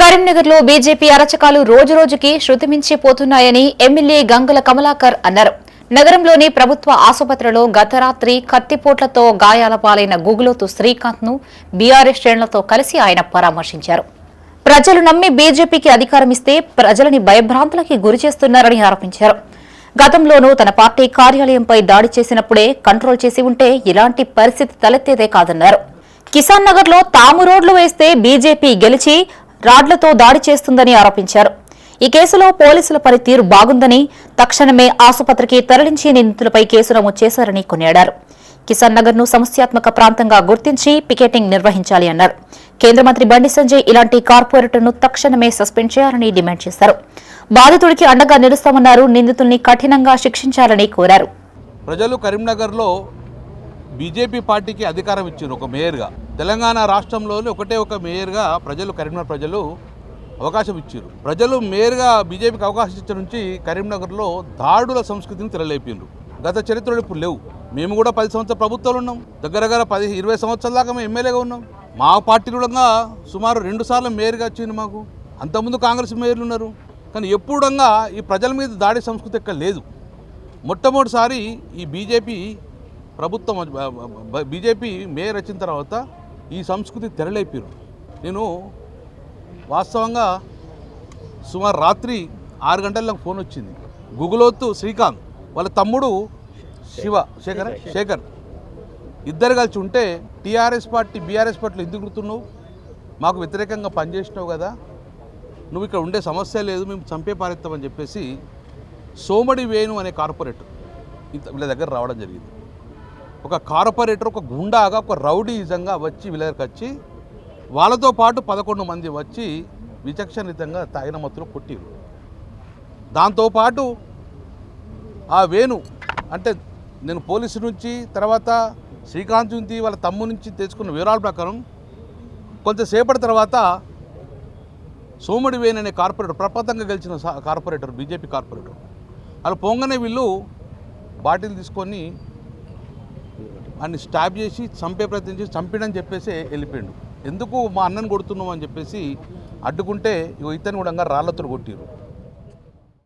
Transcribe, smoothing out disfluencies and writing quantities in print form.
కరీంనగర్లో బీజేపీ అరచకాలు రోజురోజుకి శృతిమించిపోతున్నాయని ఎమ్మెల్యే గంగుల కమలాకర్ అన్నారు. నగరంలోని ప్రభుత్వ ఆసుపత్రిలో గత రాత్రి కత్తిపోట్లతో గాయాల పాలైన గుగులోతు శ్రీకాంత్ ను బీఆర్ఎస్ శ్రేణులతో కలిసి ఆయన పరామర్శించారు. ప్రజలు నమ్మి బీజేపీకి అధికారం ఇస్తే ప్రజలని భయభ్రాంతులకి గురిచేస్తున్నారని ఆరోపించారు. గతంలోనూ తన పార్టీ కార్యాలయంపై దాడి చేసినప్పుడే కంట్రోల్ చేసి ఉంటే ఇలాంటి పరిస్థితి తలెత్తేదే కాదన్నారు. కిసాన్ నగర్ లో తాము రోడ్లు వేస్తే బీజేపీ గెలిచి రాడ్లతో దాడి చేస్తుందని ఆరోపించారు. ఈ కేసులో పోలీసుల పనితీరు బాగుందని, తక్షణమే ఆసుపత్రికి తరలించి నిందితులపై కేసు నమోదు చేశారని కొనియాడారు. కిసాన్ నగర్ ను సమస్యాత్మక ప్రాంతంగా గుర్తించి పికెటింగ్ నిర్వహించాలి అన్నారు. కేంద్ర మంత్రి బండి సంజయ్ ఇలాంటి కార్పొరేటర్ను తక్షణమే సస్పెండ్ చేయాలని డిమాండ్ చేశారు. బాధితుడికి అండగా నిలుస్తామన్నారు. నిందితుల్ని కఠినంగా శిక్షించాలని కోరారు. ప్రజలు కరీంనగర్లో బీజేపీ పార్టీకి అధికారం ఇచ్చారు. ఒక మేయర్గా తెలంగాణ రాష్ట్రంలోని ఒక మేయర్గా కరీంనగర్ ప్రజలు అవకాశం ఇచ్చారు. ప్రజలు మేయర్గా బీజేపీకి అవకాశం ఇచ్చిన నుంచి కరీంనగర్లో దాడుల సంస్కృతిని తెరలేపిండ్రు. గత చరిత్రలు ఇప్పుడు లేవు. మేము కూడా 10 సంవత్సరాల ప్రభుత్వాలు ఉన్నాం. దగ్గర 10-20 సంవత్సరాల దాకా మేము ఎమ్మెల్యేగా ఉన్నాం. మా పార్టీలో సుమారు 2 సార్లు మేయర్గా వచ్చింది మాకు. అంతకుముందు కాంగ్రెస్ మేయర్లు ఉన్నారు. కానీ ఎప్పుడు ఈ ప్రజల మీద దాడి సంస్కృతి ఎక్కడ లేదు. మొట్టమొదటిసారి ఈ బీజేపీ మేయర్ వచ్చిన తర్వాత ఈ సంస్కృతి తెరలేపారు. నేను వాస్తవంగా సుమారు రాత్రి 6 గంటలకు ఫోన్ వచ్చింది. గుగులోతు శ్రీకాంత్ వాళ్ళ తమ్ముడు శేఖర్ ఇద్దరు కలిసి ఉంటే టీఆర్ఎస్ పార్టీ బీఆర్ఎస్ పార్టీలో ఎందుకు గుర్తున్నావు, మాకు వ్యతిరేకంగా పనిచేసినావు కదా, నువ్వు ఇక్కడ ఉండే సమస్య లేదు, మేము చంపే పారెత్తామని చెప్పేసి సోమడి వేణు అనే కార్పొరేటర్ వీళ్ళ దగ్గర రావడం జరిగింది. ఒక కార్పొరేటర్ ఒక గుండాగా ఒక రౌడీజంగా వచ్చి వీళ్ళ దగ్గరకు వచ్చి వాళ్ళతో పాటు 11 మంది వచ్చి విచక్షణితంగా తాగిన మత్తులో కొట్టిరు. దాంతోపాటు ఆ వేణు అంటే నేను పోలీసు నుంచి తర్వాత శ్రీకాంత్ నుంచి వాళ్ళ తమ్ము నుంచి తెచ్చుకున్న వివరాల ప్రకారం కొంతసేపటి తర్వాత సోమడి వేణు అనే కార్పొరేటర్ ప్రపంచంగా గెలిచిన కార్పొరేటర్ బీజేపీ కార్పొరేటర్ వాళ్ళు పొంగనే వీళ్ళు బాటిల్ తీసుకొని అన్ని స్టాప్ చేసి చంపే ప్రయత్నం చేసి చంపిడని చెప్పేసి వెళ్ళిపోయాడు. ఎందుకు మా అన్నను కొడుతున్నాం అని చెప్పేసి అడ్డుకుంటే ఇతను కూడా రాళ్లతో కొట్టిరు.